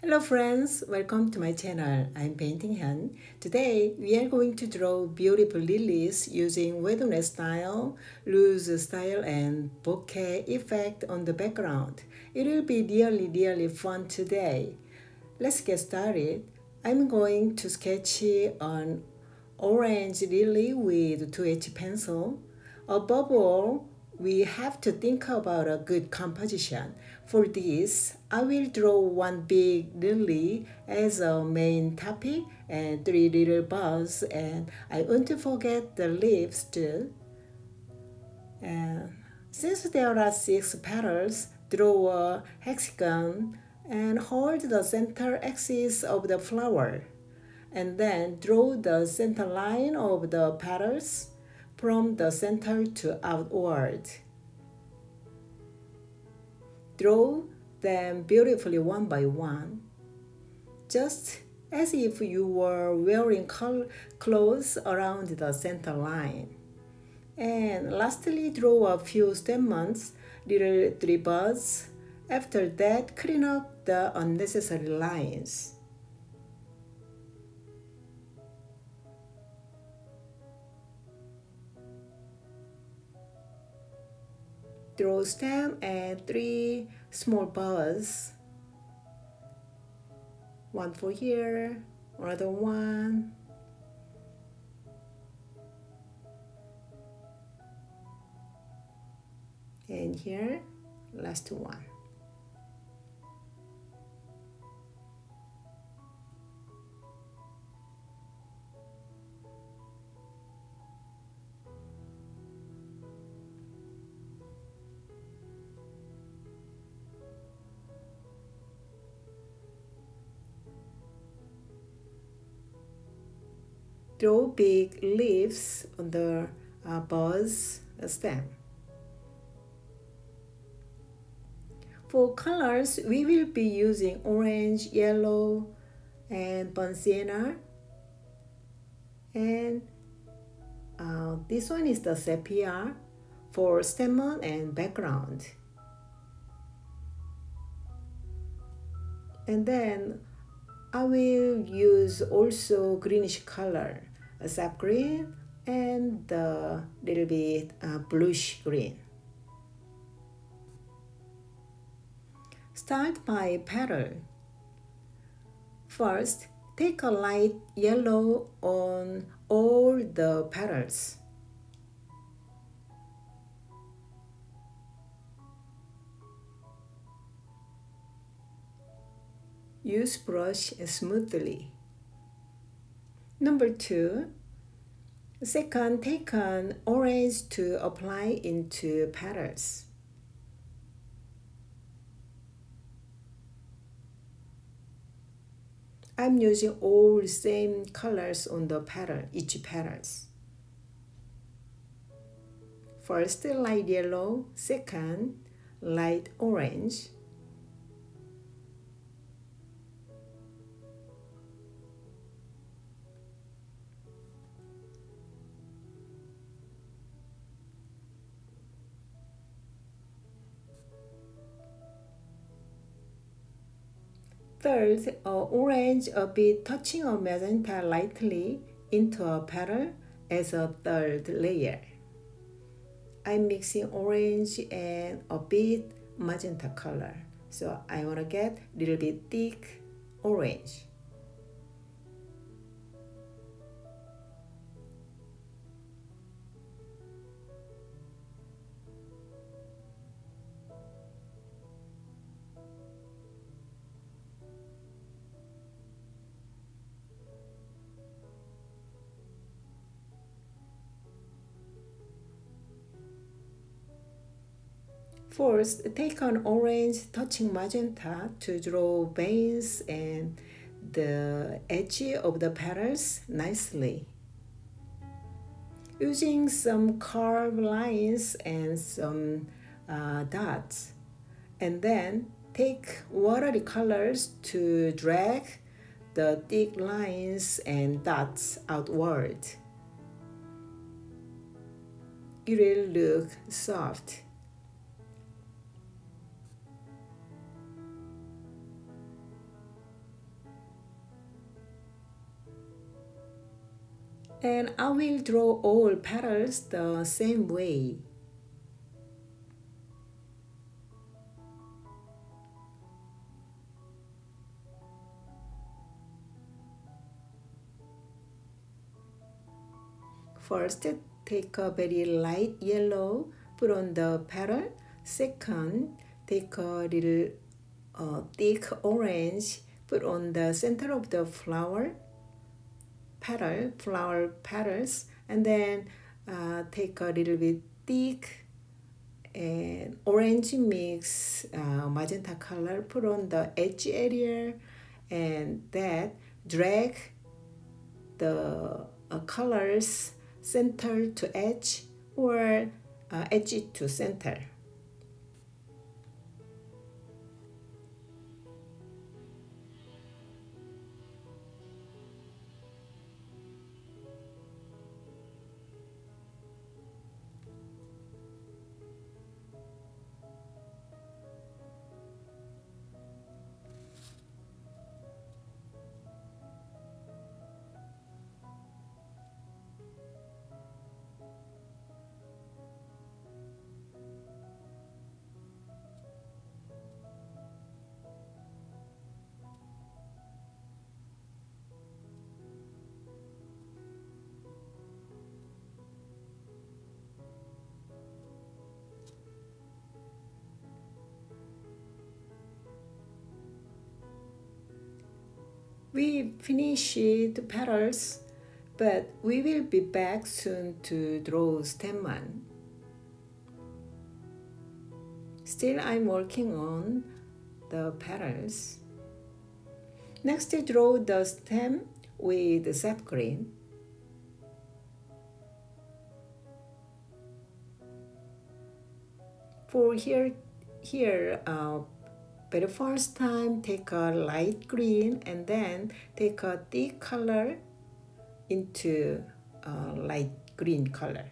Hello friends, welcome to my channel. I'm Painting Han. Today we are going to draw beautiful lilies using wet style, loose style and bokeh effect on the background. It will be really fun today. Let's get started. I'm going to sketch an orange lily with 2H pencil. Above all, we have to think about a good composition. For this, I will draw one big lily as a main topic and three little buds, and I won't forget the leaves too. And since there are six petals, draw a hexagon and hold the center axis of the flower. And then draw the center line of the petals from the center to outward. Draw them beautifully one by one, just as if you were wearing clothes around the center line. And lastly, draw a few stamens, little three buds. After that, clean up the unnecessary lines. Draw stem and three small buds. One for here, another one. And here, last one. Draw big leaves on the bud's stem. For colors, we will be using orange, yellow, and burnt sienna. And this one is the sepia for stamens and background. And then I will use also greenish color, a sap green and a little bit bluish green. Start by petal. First, take a light yellow on all the petals. Use brush smoothly. Number 2. Second, take an orange to apply into petals. I'm using all same colors on the petal, each petals. First, light yellow. Second, light orange. Third, orange a bit touching a magenta lightly into a petal as a third layer. I'm mixing orange and a bit magenta color. So I want to get a little bit thick orange. First, take an orange touching magenta to draw veins and the edge of the petals nicely. Using some curved lines and some dots. And then take watercolors to drag the thick lines and dots outward. It will look soft. And I will draw all petals the same way. First, take a very light yellow, put on the petal. Second, take a little thick orange, put on the center of the flower petals, and then take a little bit thick and orange mix magenta color, put on the edge area, and that drag the colors center to edge or edge to center. We finished the petals, but we will be back soon to draw stem one. Still, I'm working on the petals. Next, draw the stem with sap green. For here, but first time take a light green and then take a thick color into a light green color.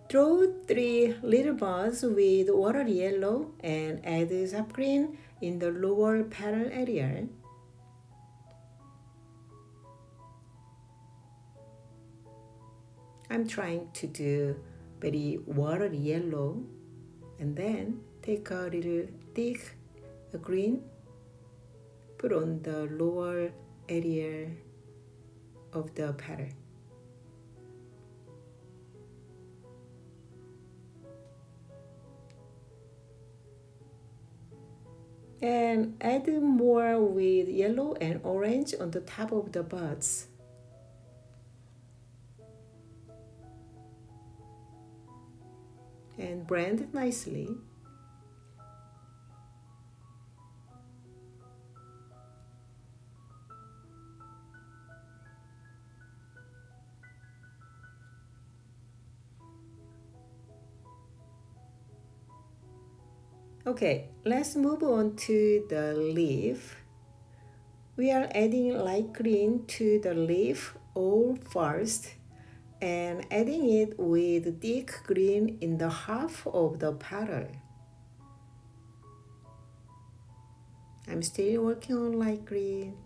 Draw 3 little bars with water yellow and add sap green in the lower petal area. I'm trying to do very water yellow and then take a little thick green, put on the lower area of the petal. And add more with yellow and orange on the top of the buds. And blend it nicely. Okay, let's move on to the leaf. We are adding light green to the leaf all first and adding it with thick green in the half of the petal. I'm still working on light green.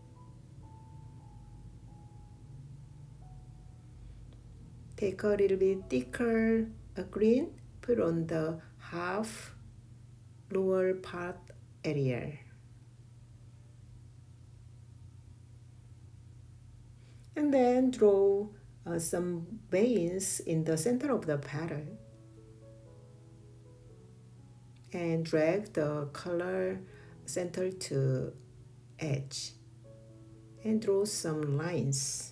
Take a little bit thicker green, put on the half lower part area. And then draw some veins in the center of the petal. And drag the color center to edge. And draw some lines.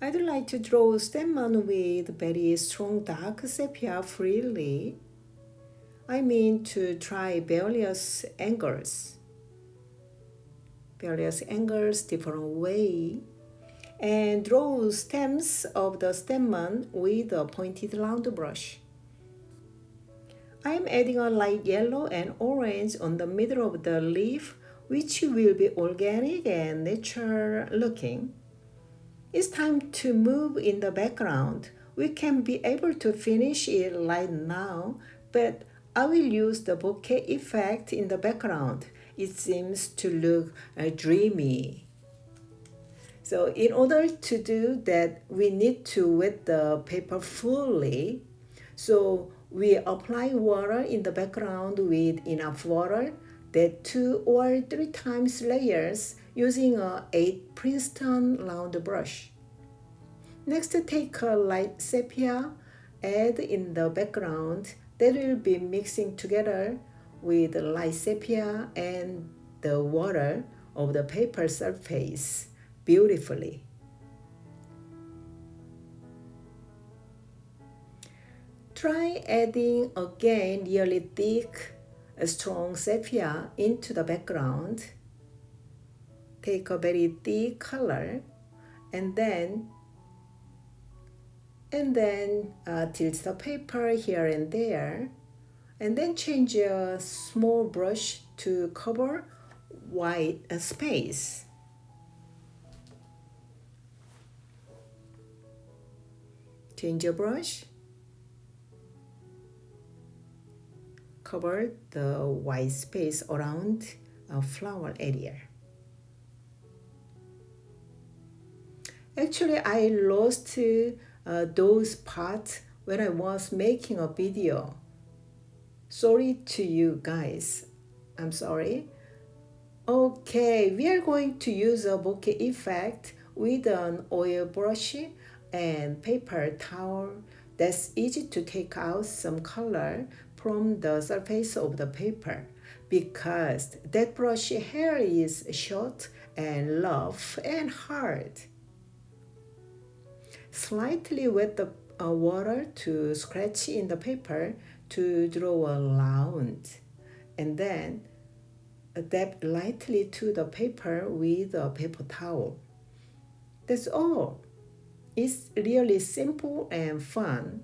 I'd like to draw stem one with very strong dark sepia freely. I mean to try various angles, different way, and draw stems of the stem one with a pointed round brush. I'm adding a light yellow and orange on the middle of the leaf, which will be organic and natural looking. It's time to move in the background. We can be able to finish it right now, but I will use the bokeh effect in the background. It seems to look dreamy. So in order to do that, we need to wet the paper fully. So we apply water in the background with enough water that 2 or 3 times layers using a 8 Princeton round brush. Next, take a light sepia, add in the background that will be mixing together with the light sepia and the water of the paper surface beautifully. Try adding again really thick, strong sepia into the background. Take a very thick color and then tilt the paper here and there, and then change a small brush to cover white space. Change your brush, cover the white space around a flower area. Actually, I lost those parts when I was making a video. Sorry to you guys. I'm sorry. Okay, we are going to use a bokeh effect with an oil brush and paper towel. That's easy to take out some color from the surface of the paper because that brush hair is short and rough and hard. Slightly wet the water to scratch in the paper to draw a round, and then dab lightly to the paper with a paper towel. That's all. It's really simple and fun.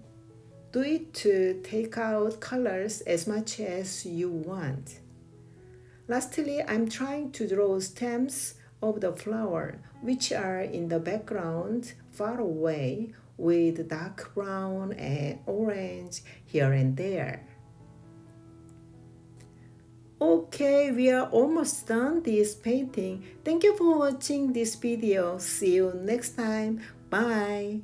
Do it to take out colors as much as you want. Lastly, I'm trying to draw stems of the flower, which are in the background far away with dark brown and orange here and there. Okay, we are almost done this painting. Thank you for watching this video. See you next time. Bye.